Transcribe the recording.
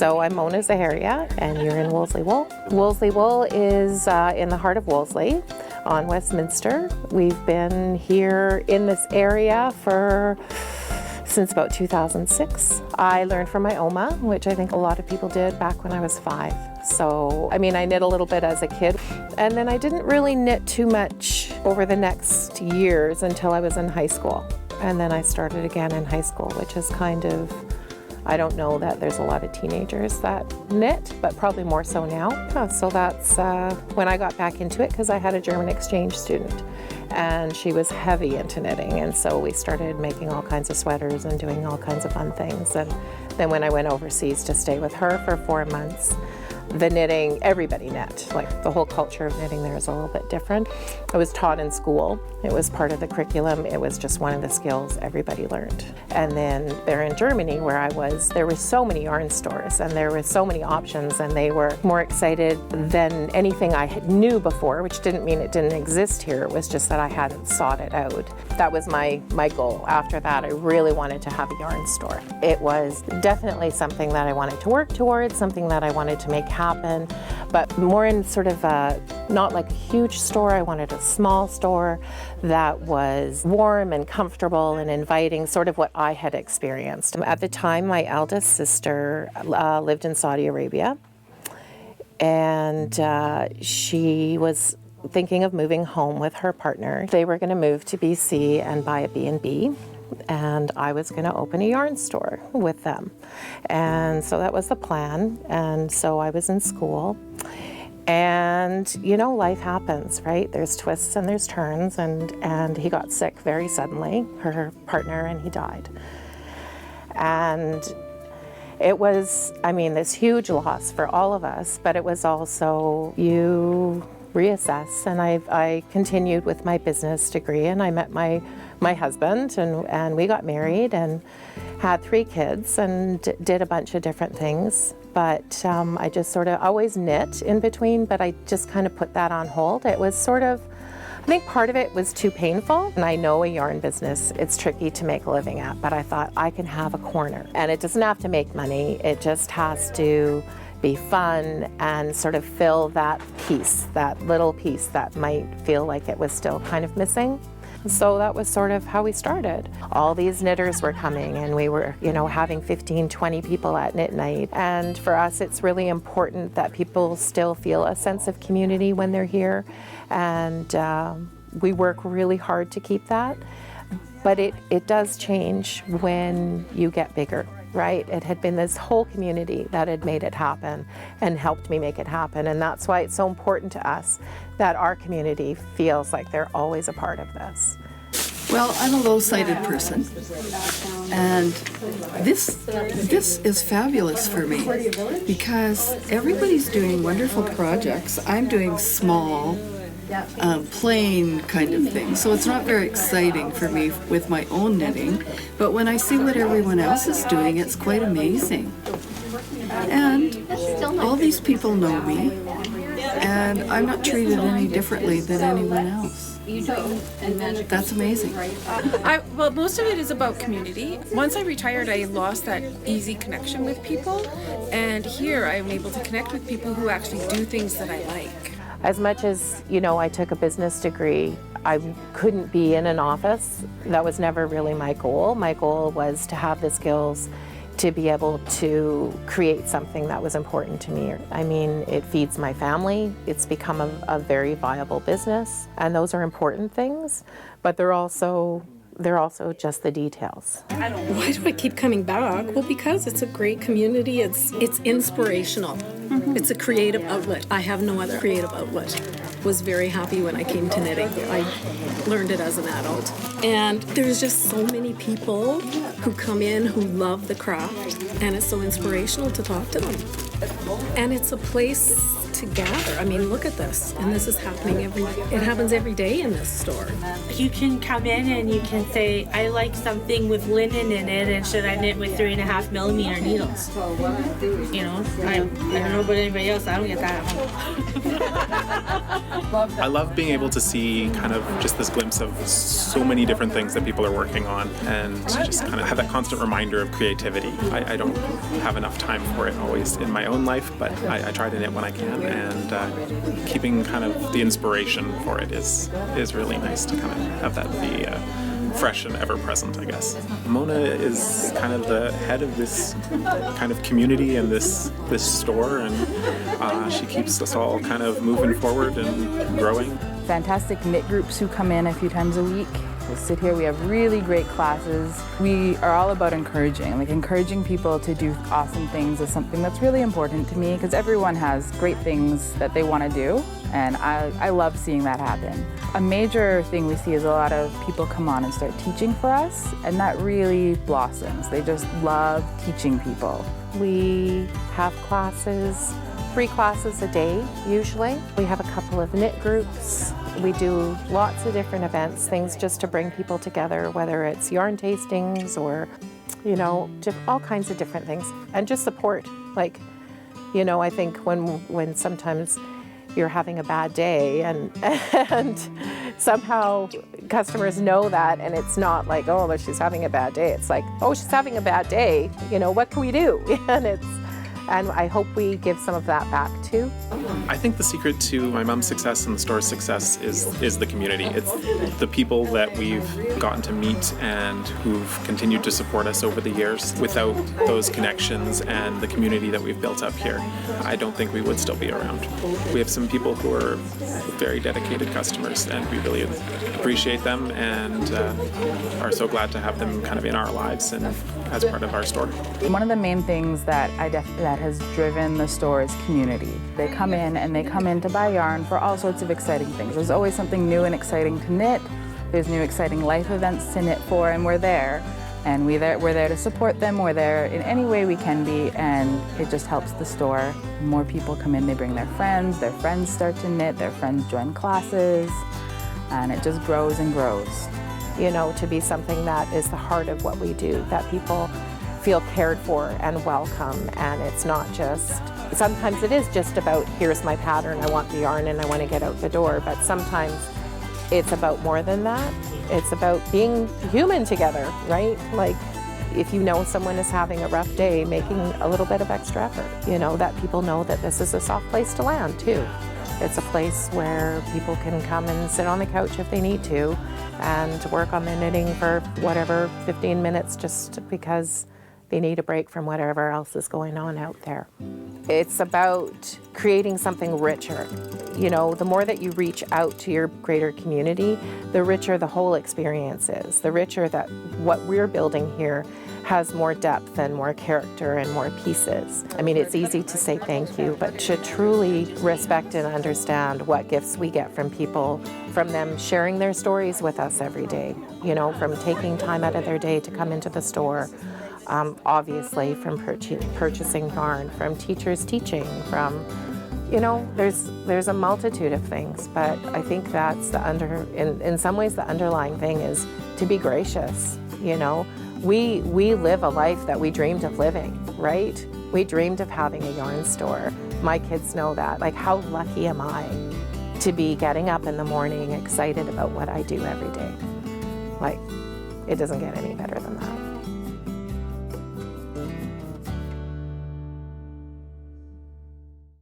So I'm Mona Zaharia, and you're in Wolseley Wool. Wolseley Wool is in the heart of Wolseley on Westminster. We've been here in this area since about 2006. I learned from my Oma, which I think a lot of people did back when I was 5. So, I knit a little bit as a kid, and then I didn't really knit too much over the next years until I was in high school. And then I started again in high school, which is I don't know that there's a lot of teenagers that knit, but probably more so now. Yeah, so that's when I got back into it, because I had a German exchange student, and she was heavy into knitting, and so we started making all kinds of sweaters and doing all kinds of fun things. And then when I went overseas to stay with her for 4 months, the knitting, everybody knit. Like, the whole culture of knitting there is a little bit different. It was taught in school. It was part of the curriculum. It was just one of the skills everybody learned. And then there in Germany, where I was, there were so many yarn stores, and there were so many options, and they were more excited than anything I knew before, which didn't mean it didn't exist here. It was just that I hadn't sought it out. That was my goal. After that, I really wanted to have a yarn store. It was definitely something that I wanted to work towards, something that I wanted to make happen, but more in sort of not like a huge store. I wanted a small store that was warm and comfortable and inviting, sort of what I had experienced. At the time, my eldest sister lived in Saudi Arabia, and she was thinking of moving home with her partner. They were going to move to BC and buy a B&B. And I was going to open a yarn store with them. And so that was the plan. And so I was in school. And, life happens, right? There's twists and there's turns. And he got sick very suddenly, her partner, and he died. And it was, this huge loss for all of us. But it was also, you reassess, and I continued with my business degree, and I met my husband, and we got married and had 3 kids and did a bunch of different things. But I just sort of always knit in between, but I just kind of put that on hold. It was sort of, I think part of it was too painful. And I know a yarn business, it's tricky to make a living at, but I thought I can have a corner. And it doesn't have to make money, it just has to be fun and sort of fill that piece, that little piece that might feel like it was still kind of missing. So that was sort of how we started. All these knitters were coming, and we were, having 15, 20 people at knit night. And for us, it's really important that people still feel a sense of community when they're here. And we work really hard to keep that. But it does change when you get bigger. Right? It had been this whole community that had made it happen and helped me make it happen. And that's why it's so important to us that our community feels like they're always a part of this. Well, I'm a low-sighted person, and this is fabulous for me because everybody's doing wonderful projects. I'm doing small, plain kind of thing. So it's not very exciting for me with my own knitting, but when I see what everyone else is doing, it's quite amazing. And all these people know me, and I'm not treated any differently than anyone else. That's amazing. Well, most of it is about community. Once I retired, I lost that easy connection with people, and here I'm able to connect with people who actually do things that I like. As much as, I took a business degree, I couldn't be in an office. That was never really my goal. My goal was to have the skills to be able to create something that was important to me. It feeds my family. It's become a very viable business, and those are important things, but they're also just the details. Why do I keep coming back? Well, because it's a great community. It's inspirational. It's a creative outlet. I have no other creative outlet. Was very happy when I came to knitting. I learned it as an adult. And there's just so many people who come in who love the craft, and it's so inspirational to talk to them. And it's a place to gather. I mean, look at this. And this is happening it happens every day in this store. You can come in and you can say, I like something with linen in it, and should I knit with 3.5 millimeter needles? You know, I don't know about anybody else, I don't get that at home. I love being able to see kind of just this glimpse of so many different things that people are working on, and to just kind of have that constant reminder of creativity. I don't have enough time for it always in my own life, but I try to knit when I can, and keeping kind of the inspiration for it is really nice to kind of have that be fresh and ever present, I guess. Mona is kind of the head of this kind of community and this store, and she keeps us all kind of moving forward and growing. Fantastic knit groups who come in a few times a week. We sit here, we have really great classes. We are all about encouraging people to do awesome things is something that's really important to me, because everyone has great things that they want to do, and I love seeing that happen. A major thing we see is a lot of people come on and start teaching for us, and that really blossoms. They just love teaching people. We have classes, 3 classes a day usually. We have a couple of knit groups. We do lots of different events, things just to bring people together, whether it's yarn tastings or, you know, just all kinds of different things. And just support. Like, you know, I think when sometimes you're having a bad day and somehow customers know that, and it's not like, oh, she's having a bad day. It's like, oh, she's having a bad day. You know, what can we do? And I hope we give some of that back too. I think the secret to my mom's success and the store's success is the community. It's the people that we've gotten to meet and who've continued to support us over the years. Without those connections and the community that we've built up here, I don't think we would still be around. We have some people who are very dedicated customers, and we really appreciate them and are so glad to have them kind of in our lives and as part of our store. One of the main things that that has driven the store is community. They come in to buy yarn for all sorts of exciting things. There's always something new and exciting to knit. There's new exciting life events to knit for, and we're there. And we're there to support them. We're there in any way we can be, and it just helps the store. More people come in, they bring their friends start to knit, their friends join classes, and it just grows and grows. You know, to be something that is the heart of what we do, that people feel cared for and welcome, and it's not just, sometimes it is just about, here's my pattern, I want the yarn and I want to get out the door, but sometimes it's about more than that. It's about being human together, right? Like, if you know someone is having a rough day, making a little bit of extra effort, you know, that people know that this is a soft place to land too. It's a place where people can come and sit on the couch if they need to and work on the knitting for whatever, 15 minutes, just because they need a break from whatever else is going on out there. It's about creating something richer. You know, the more that you reach out to your greater community, the richer the whole experience is. The richer that what we're building here has more depth and more character and more pieces. I mean, it's easy to say thank you, but to truly respect and understand what gifts we get from people, from them sharing their stories with us every day, you know, from taking time out of their day to come into the store, obviously from purchasing yarn, from teachers teaching, from, you know, there's a multitude of things, but I think that's in some ways the underlying thing is to be gracious, you know. We live a life that we dreamed of living, right? We dreamed of having a yarn store. My kids know that. Like, how lucky am I to be getting up in the morning excited about what I do every day? Like, it doesn't get any better than that.